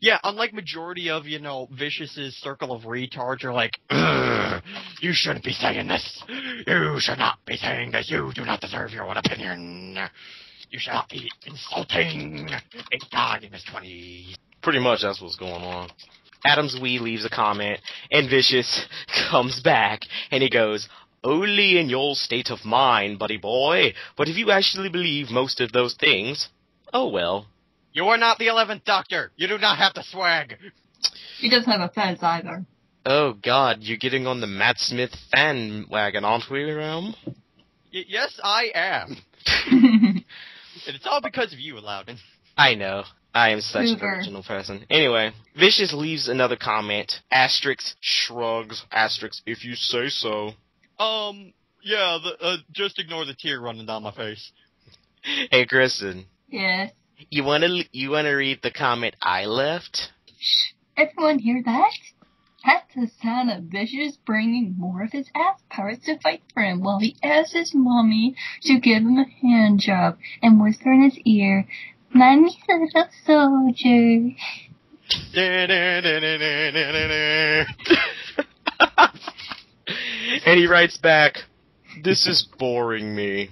Yeah, unlike majority of, Vicious's circle of retards are like, "Ugh, you shouldn't be saying this. You should not be saying this. You do not deserve your own opinion. You should not be insulting a guy in his 20s. Pretty much that's what's going on. Adam's Wee leaves a comment, and Vicious comes back, and he goes, only in your state of mind, buddy boy, but if you actually believe most of those things, oh well. You are not the 11th Doctor. You do not have the swag. He doesn't have a fence either. Oh god, you're getting on the Matt Smith fan wagon, aren't we, Realm? Yes, I am. And it's all because of you, Loudon. I know. I am such an original person. Anyway, Vicious leaves another comment. Asterix shrugs. Asterix, if you say so. Yeah, just ignore the tear running down my face. Hey, Kristen. Yes? You wanna read the comment I left? Shh. Everyone hear that? That's the sound of Vicious bringing more of his ass parts to fight for him while he asks his mommy to give him a hand job and whisper in his ear, "Mommy's a little soldier." And he writes back, this is boring me.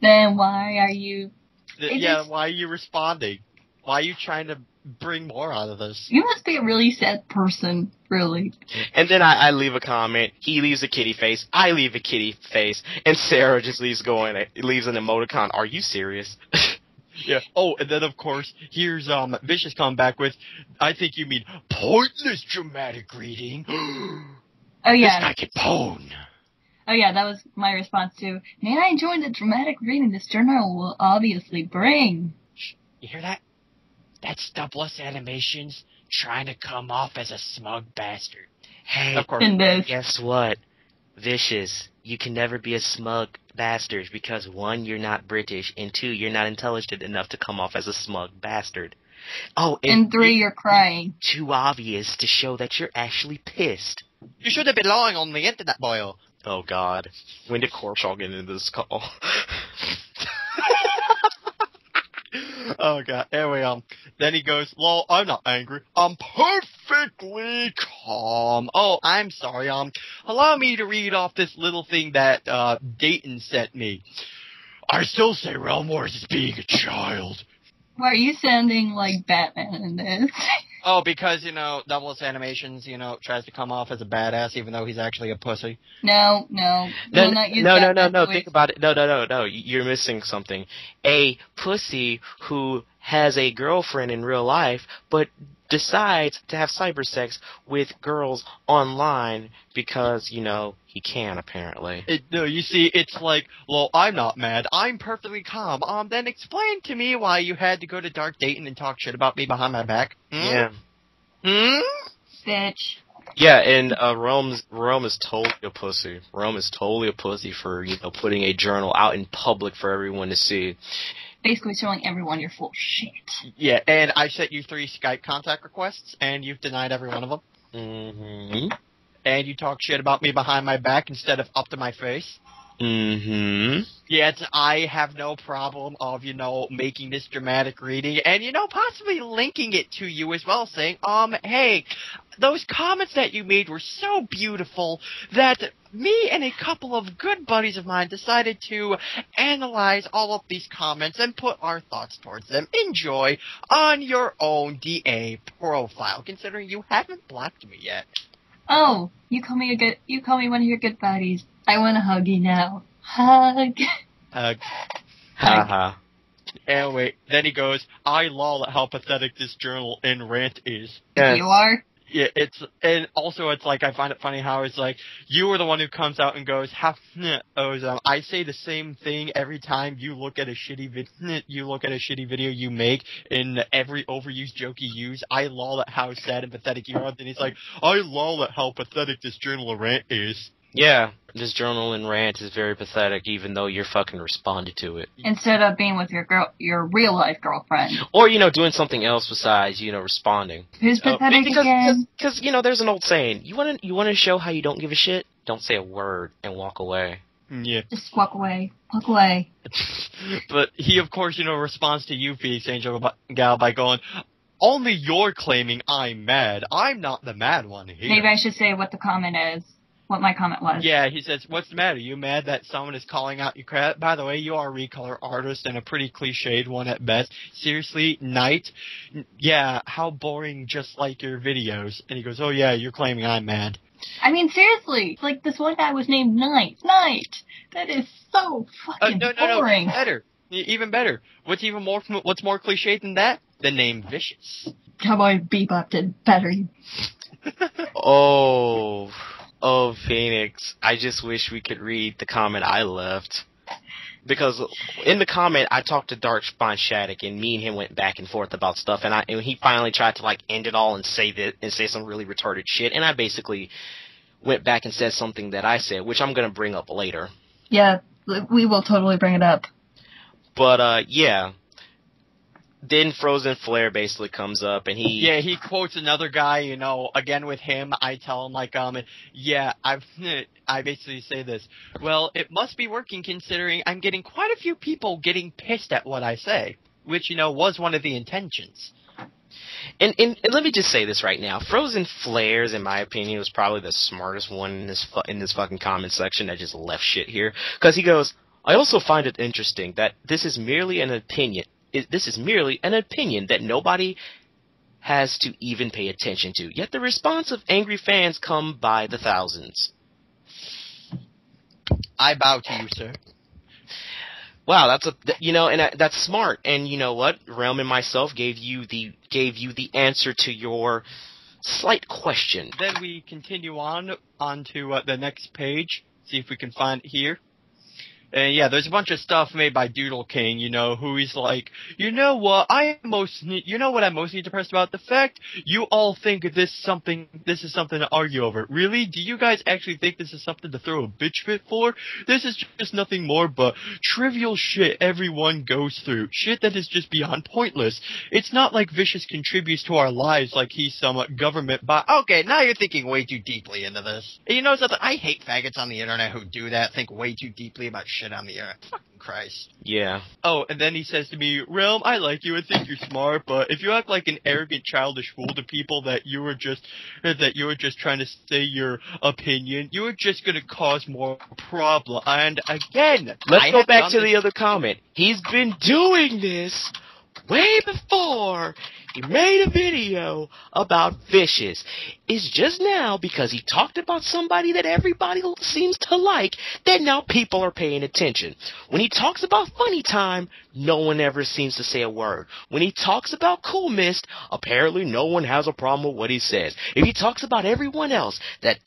Then why are you... Why are you responding? Why are you trying to bring more out of this? You must be a really sad person, really. And then I leave a comment, he leaves a kitty face, I leave a kitty face, and Sarah just leaves an emoticon, are you serious? Yeah. Oh, and then of course, here's Vicious coming back with, I think you mean pointless dramatic reading. Oh yeah. This guy can pwn. Oh yeah, that was my response to, may I enjoy the dramatic reading this journal will obviously bring. You hear that? That's Stubbless Animations trying to come off as a smug bastard. Hey, of course. Guess what? Vicious, you can never be a smug bastard because 1, you're not British, and 2, you're not intelligent enough to come off as a smug bastard. Oh, and 3, you're crying. Too obvious to show that you're actually pissed. You should have been lying on the internet, boy. Oh God, when did Korshaw get into this call? Oh God. Anyway, then he goes, lol, I'm not angry. I'm perfectly calm. Oh, I'm sorry. Allow me to read off this little thing that, Dayton sent me. I still say Realm Wars is being a child. Why are you sounding like Batman in this? Oh, because, Doubleless Animations, tries to come off as a badass even though he's actually a pussy. No. No, think about it. No. You're missing something. A pussy who has a girlfriend in real life, but decides to have cyber sex with girls online because, he can, apparently. No, you see, it's like, well, I'm not mad. I'm perfectly calm. Then explain to me why you had to go to Dark Dayton and talk shit about me behind my back. Yeah. Bitch. Yeah, and Rome is totally a pussy. Rome is totally a pussy for, putting a journal out in public for everyone to see. Basically showing everyone you're full of shit. Yeah, and I sent you 3 Skype contact requests, and you've denied every one of them. Mm-hmm. And you talk shit about me behind my back instead of up to my face. Mm-hmm. Yet I have no problem of, making this dramatic reading and, possibly linking it to you as well, saying, hey, those comments that you made were so beautiful that me and a couple of good buddies of mine decided to analyze all of these comments and put our thoughts towards them. Enjoy on your own DA profile, considering you haven't blocked me yet. Oh, you call me one of your good buddies. I want to hug you now. Hug. Hug. Haha. Anyway, then he goes, I lol at how pathetic this journal and rant is. Yes. You are? Yeah, it's like, I find it funny how it's like, you are the one who comes out and goes, I say the same thing every time you look at a shitty video you make, in every overused joke you use. I lol at how sad and pathetic you are, and he's like, I lol at how pathetic this journal and rant is. Yeah, this journal and rant is very pathetic, even though you're fucking responded to it. Instead of being with your real life girlfriend, or doing something else besides responding. Who's pathetic again? Because there's an old saying: you want to show how you don't give a shit. Don't say a word and walk away. Yeah. Just walk away. Walk away. But he, of course, responds to you, Phoenix Angel Gal, by going, Only you're claiming I'm mad. I'm not the mad one here. Maybe I should say what the comment is. What my comment was. Yeah, he says, what's the matter? You mad that someone is calling out your crap? By the way, you are a recolor artist and a pretty cliched one at best. Seriously, Knight? Yeah, how boring, just like your videos. And he goes, oh yeah, you're claiming I'm mad. I mean, seriously, like this one guy was named Knight. Knight! That is so fucking boring. No, better. Even better. What's more cliched than that? The name Vicious. Cowboy Bebop did better. Oh, Phoenix, I just wish we could read the comment I left. Because in the comment, I talked to Dark Spawn Shattuck, and me and him went back and forth about stuff, and he finally tried to, like, end it all and say some really retarded shit, and I basically went back and said something that I said, which I'm going to bring up later. Yeah, we will totally bring it up. But, yeah. Then Frozen Flare basically comes up, and he quotes another guy, again with him, I tell him, like, I basically say this, well, it must be working considering I'm getting quite a few people getting pissed at what I say, which, was one of the intentions. And let me just say this right now. Frozen Flares, in my opinion, was probably the smartest one in this fucking comment section that just left shit here. Because he goes, I also find it interesting that this is merely an opinion. This is merely an opinion that nobody has to even pay attention to. Yet the response of angry fans come by the thousands. I bow to you, sir. Wow, that's smart. And you know what? Realm and myself gave you the answer to your slight question. Then we continue on to the next page. See if we can find it here. And yeah, there's a bunch of stuff made by Doodle King, who he's like, you know what I'm most depressed about? The fact you all think this is something to argue over. Really? Do you guys actually think this is something to throw a bitch fit for? This is just nothing more but trivial shit everyone goes through. Shit that is just beyond pointless. It's not like Vicious contributes to our lives like he's some government bot. Okay, now you're thinking way too deeply into this. And you know something? I hate faggots on the internet who do that, think way too deeply about shit on the internet. Fucking Christ. Yeah. Oh, and then he says to me, Realm, I like you, I think you're smart, but if you act like an arrogant, childish fool to people that you were just trying to say your opinion, you were just gonna cause more problem. And again, let's go back to the other comment. He's been doing this way before he made a video about Vicious. It's just now, because he talked about somebody that everybody seems to like, that now people are paying attention. When he talks about Funny Time, no one ever seems to say a word. When he talks about Cool Mist, apparently no one has a problem with what he says. If he talks about everyone else that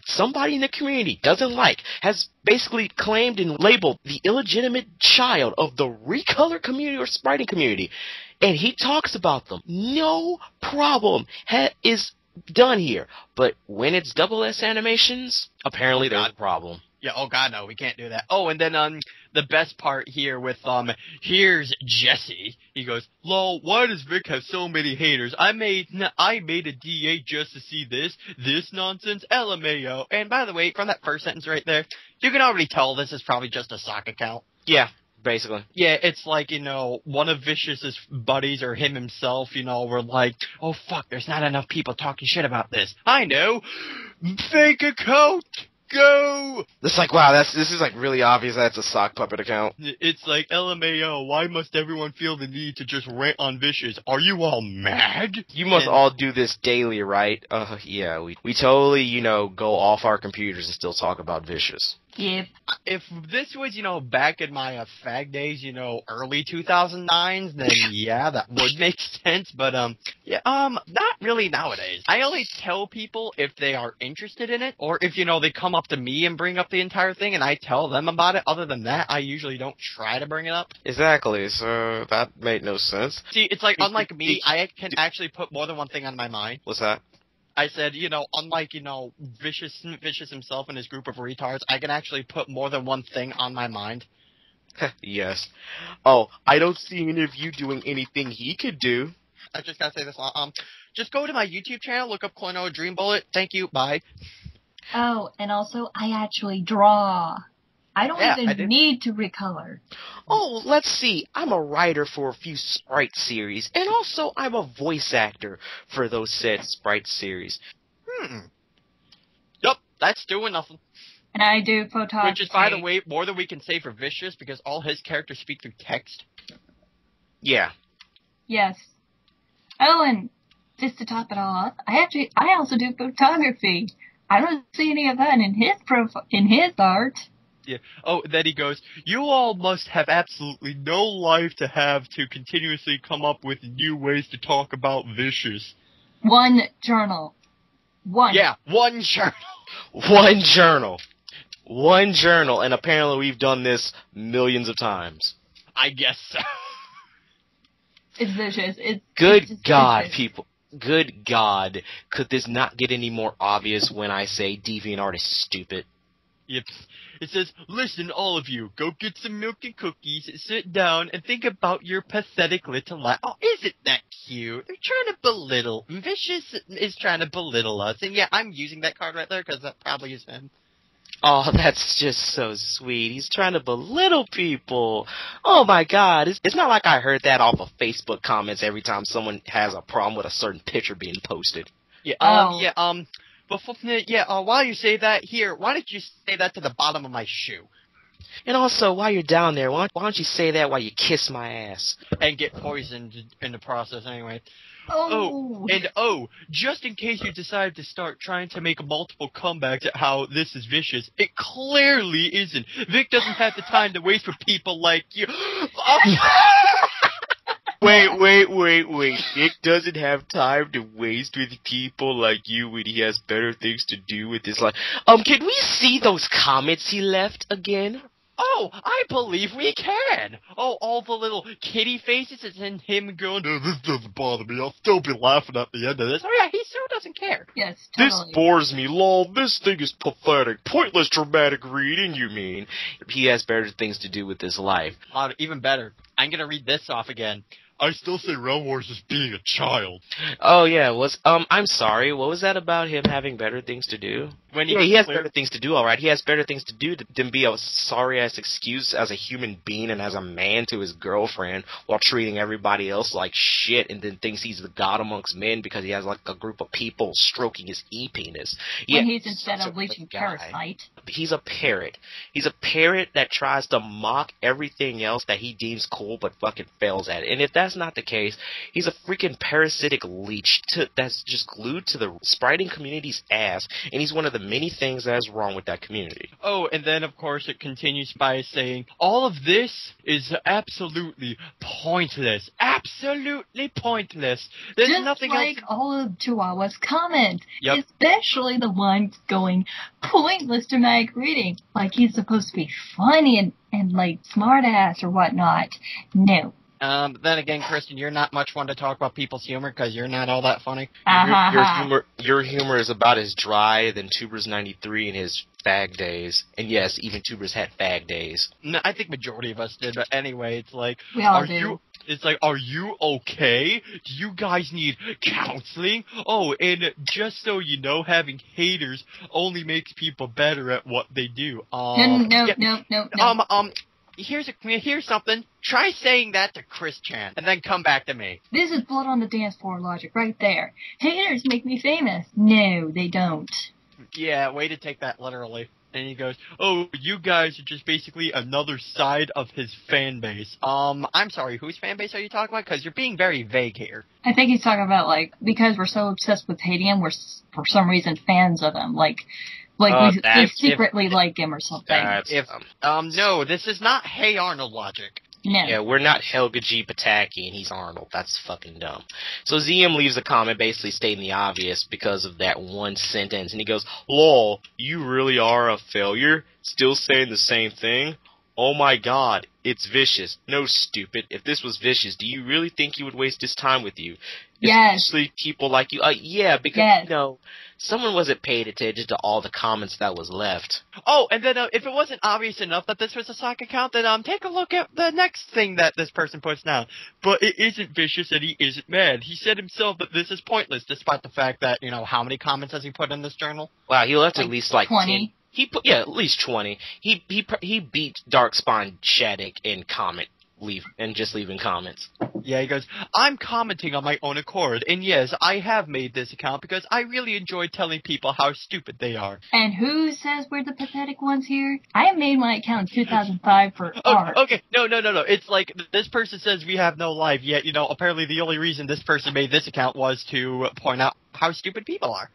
somebody in the community doesn't like, has basically claimed and labeled the illegitimate child of the recolor community or spriting community, and he talks about them, no problem is done here. But when it's double S animations, apparently there's a problem. Yeah, oh god, no, we can't do that. Oh, and then the best part here with here's Jesse. He goes, lol, why does Vic have so many haters? I made a DA just to see this nonsense, LMAO. And by the way, from that first sentence right there, you can already tell this is probably just a sock account. Yeah. Basically. Yeah, it's like, one of Vicious's buddies or him himself, were like, oh fuck, there's not enough people talking shit about this. I know! Fake account! Go! It's like, wow, this is like really obvious that's a sock puppet account. It's like, LMAO, why must everyone feel the need to just rant on Vicious? Are you all mad? You must all do this daily, right? Yeah, we totally, go off our computers and still talk about Vicious. Yep. If this was, back in my fag days, early 2009s, then yeah, that would make sense. But not really nowadays. I only tell people if they are interested in it, or if they come up to me and bring up the entire thing, and I tell them about it. Other than that, I usually don't try to bring it up. Exactly. So that made no sense. See, it's like unlike me, I can actually put more than one thing on my mind. What's that? I said, unlike, Vicious himself and his group of retards, I can actually put more than one thing on my mind. Yes. Oh, I don't see any of you doing anything he could do. I just gotta say this. Just go to my YouTube channel, look up Clono Dream Bullet. Thank you. Bye. Oh, and also, I actually draw. I don't even need to recolor. Oh, let's see. I'm a writer for a few Sprite series, and also I'm a voice actor for those said Sprite series. Yup, that's doing nothing. And I do photography. Which is, by the way, more than we can say for Vicious, because all his characters speak through text. Yeah. Yes. Oh, and just to top it all off, I also do photography. I don't see any of that in his art. Yeah. Oh, then he goes, you all must have absolutely no life to have to continuously come up with new ways to talk about Vicious. One journal. One. Yeah, one journal. One journal. One journal, and apparently we've done this millions of times. I guess so. It's vicious. Good it's God, vicious. people. Good God. Could this not get any more obvious when I say DeviantArt is stupid? Yep. It says, listen, all of you, go get some milk and cookies, sit down, and think about your pathetic little life. Oh, isn't that cute? They're trying to belittle. Vicious is trying to belittle us. And yeah, I'm using that card right there because that probably is him. Oh, that's just so sweet. He's trying to belittle people. Oh my God. It's not like I heard that off of Facebook comments every time someone has a problem with a certain picture being posted. Yeah, while you say that, here, why don't you say that to the bottom of my shoe? And also, while you're down there, why don't you say that while you kiss my ass? And get poisoned in the process anyway. Oh, just in case you decide to start trying to make multiple comebacks at how this is vicious, it clearly isn't. Vic doesn't have the time to waste for people like you. Wait. Nick doesn't have time to waste with people like you when he has better things to do with his life. Can we see those comments he left again? Oh, I believe we can. Oh, all the little kitty faces and him going, oh, this doesn't bother me. I'll still be laughing at the end of this. Oh, yeah, he still doesn't care. Yes, totally. This bores me, lol. This thing is pathetic. Pointless dramatic reading, you mean? He has better things to do with his life. Even better. I'm going to read this off again. I still say Realm Wars is being a child. Oh, yeah. I'm sorry. What was that about him having better things to do? He has better things to do, all right. He has better things to do than be a sorry-ass excuse as a human being and as a man to his girlfriend while treating everybody else like shit and then thinks he's the god amongst men because he has, like, a group of people stroking his e-penis. When he's instead of bleaching Parasite. He's a parrot. He's a parrot that tries to mock everything else that he deems cool but fucking fails at it. And if that's not the case, he's a freaking parasitic leech that's just glued to the spriting community's ass, and he's one of the many things that is wrong with that community. Oh, and then, of course, it continues by saying, all of this is absolutely pointless. Absolutely pointless. There's just nothing like else. all of Chihuahua's comments. Yep. Especially the ones going pointless dramatic reading. Like he's supposed to be funny and like smart ass or whatnot. No. Then again, Kristen, you're not much one to talk about people's humor because you're not all that funny. Your humor is about as dry than Tubers 93 in his fag days. And yes, even Tubers had fag days. No, I think majority of us did, but anyway, it's like, we all do. Are you okay? Do you guys need counseling? Oh, and just so you know, having haters only makes people better at what they do. No. Here's something. Try saying that to Chris Chan, and then come back to me. This is blood on the dance floor logic right there. Haters make me famous. No, they don't. Yeah, way to take that literally. And he goes, oh, you guys are just basically another side of his fan base. I'm sorry, whose fan base are you talking about? Because you're being very vague here. I think he's talking about, like, because we're so obsessed with hating him, we're, for some reason, fans of him. Like we secretly like him or something. No, this is not Hey Arnold logic. No. Yeah, we're not Helga G. Pataki and he's Arnold. That's fucking dumb. So ZM leaves a comment basically stating the obvious because of that one sentence. And he goes, lol, you really are a failure? Still saying the same thing? Oh my God, it's vicious. No, stupid. If this was vicious, do you really think he would waste his time with you? Yes. Especially people like you. Yeah, because, someone wasn't paying attention to all the comments that was left. Oh, and then if it wasn't obvious enough that this was a sock account, then take a look at the next thing that this person puts down. But it isn't vicious and he isn't mad. He said himself that this is pointless, despite the fact that, how many comments has he put in this journal? Wow, he left at least like 20. He put at least 20. He beat Darkspawn Shattuck in just leaving comments. Yeah, he goes, I'm commenting on my own accord, and yes, I have made this account because I really enjoy telling people how stupid they are. And who says we're the pathetic ones here? I made my account in 2005 for art. Okay, no. It's like, this person says we have no life, yet, apparently the only reason this person made this account was to point out how stupid people are.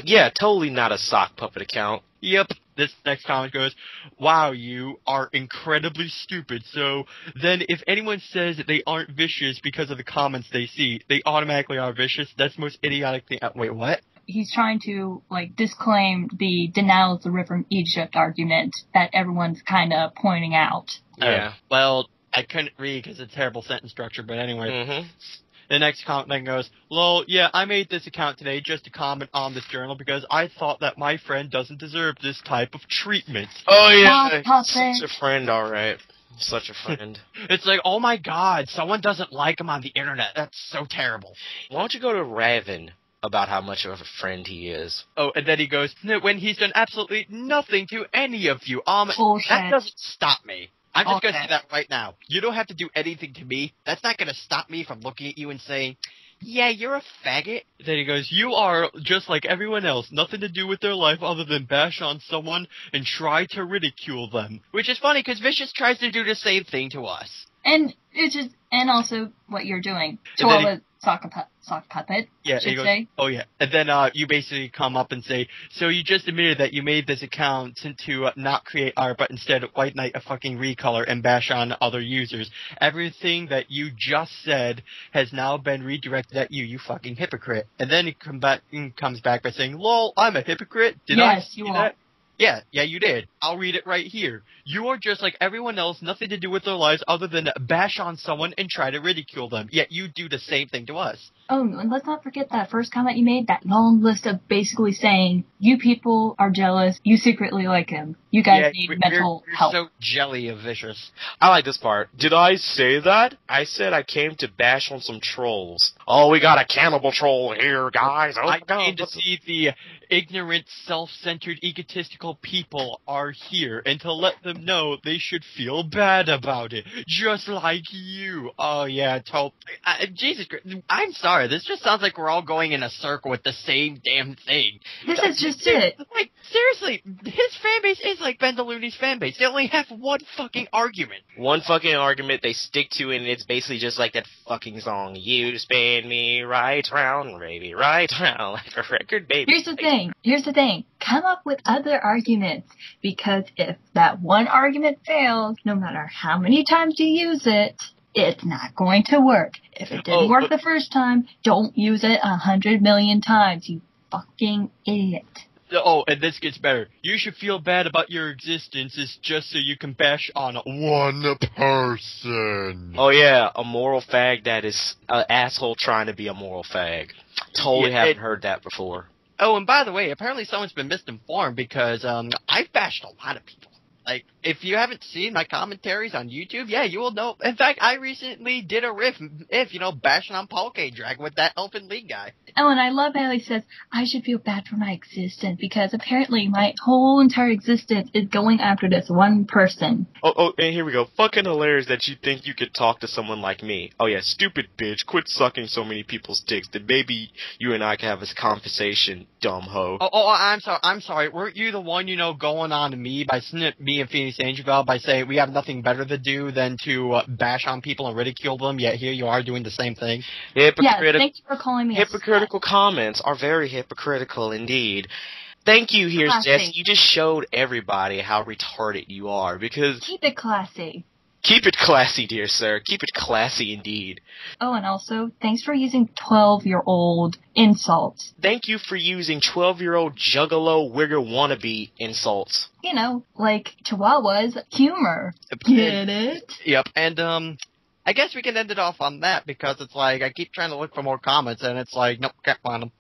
Yeah, totally not a sock puppet account. Yep. This next comment goes, wow, you are incredibly stupid. So then if anyone says that they aren't vicious because of the comments they see, they automatically are vicious. That's the most idiotic thing. Wait, what? He's trying to, disclaim the denial of the river from Egypt argument that everyone's kind of pointing out. Yeah. Well, I couldn't read because it's a terrible sentence structure, but anyway. Mm-hmm. The next comment then goes, lol, yeah, I made this account today just to comment on this journal because I thought that my friend doesn't deserve this type of treatment. Oh, yeah. Such a friend, alright. Such a friend. It's like, oh my god, someone doesn't like him on the internet. That's so terrible. Why don't you go to Raven about how much of a friend he is? Oh, and then he goes, no, when he's done absolutely nothing to any of you. Bullshit. That doesn't stop me. I'm just going to Okay. say that right now. You don't have to do anything to me. That's not going to stop me from looking at you and saying, yeah, you're a faggot. Then he goes, you are just like everyone else. Nothing to do with their life other than bash on someone and try to ridicule them. Which is funny because Vicious tries to do the same thing to us. And also what you're doing. And then To sock puppet, Yeah, should he goes, say. oh yeah. And then you basically come up and say, so you just admitted that you made this account to not create art, but instead white knight a fucking recolor and bash on other users. Everything that you just said has now been redirected at you, you fucking hypocrite. And then he comes back by saying, lol, I'm a hypocrite? Did I Yes, see you that? are. Yeah, you did. I'll read it right here. You are just like everyone else, nothing to do with their lives other than bash on someone and try to ridicule them. Yet you do the same thing to us. Oh, and let's not forget that first comment you made, that long list of basically saying, you people are jealous, you secretly like him, you guys need mental help. We're so jelly of Vicious. I like this part. Did I say that? I said I came to bash on some trolls. Oh, we got a cannibal troll here, guys. Oh, I came to see the ignorant, self-centered, egotistical people are here, and to let them know they should feel bad about it, just like you. Oh yeah, Jesus Christ. I'm sorry, this just sounds like we're all going in a circle with the same damn thing. This is just it. Like, seriously, his fanbase is like Ben DeLune's fanbase. They only have one fucking argument. One fucking argument they stick to, and it's basically just like that fucking song. You spin me right round, baby, right round, like a record, baby. Here's the thing. Come up with other arguments, because if that one argument fails, no matter how many times you use it, it's not going to work. If it didn't work the first time, don't use it 100 million times, you fucking idiot. Oh, and this gets better. You should feel bad about your existence is just so you can bash on one person. Oh yeah, a moral fag that is an asshole trying to be a moral fag. Totally haven't heard that before. Oh, and by the way, apparently someone's been misinformed because I've bashed a lot of people. Like, if you haven't seen my commentaries on YouTube, yeah, you will know. In fact, I recently did a riff, bashing on Paul K. Dragon with that Elfin League guy. Oh, and I love how he says, I should feel bad for my existence, because apparently my whole entire existence is going after this one person. Oh, and here we go. Fucking hilarious that you think you could talk to someone like me. Oh yeah, stupid bitch. Quit sucking so many people's dicks. Then maybe you and I can have this conversation, dumb hoe. I'm sorry. Weren't you the one, going on to me and Phoenix Angel by saying we have nothing better to do than to bash on people and ridicule them, yet here you are doing the same thing? Yeah, thank you for calling me hypocritical comments are very hypocritical indeed. Thank you here, Jesse. You just showed everybody how retarded you are, because... Keep it classy. Keep it classy, dear sir. Keep it classy indeed. Oh, and also, thanks for using 12-year-old insults. Thank you for using 12-year-old juggalo wigger wannabe insults. Like Chihuahua's humor. Get it? Yep, and I guess we can end it off on that, because it's like, I keep trying to look for more comments, and it's like, nope, can't find them.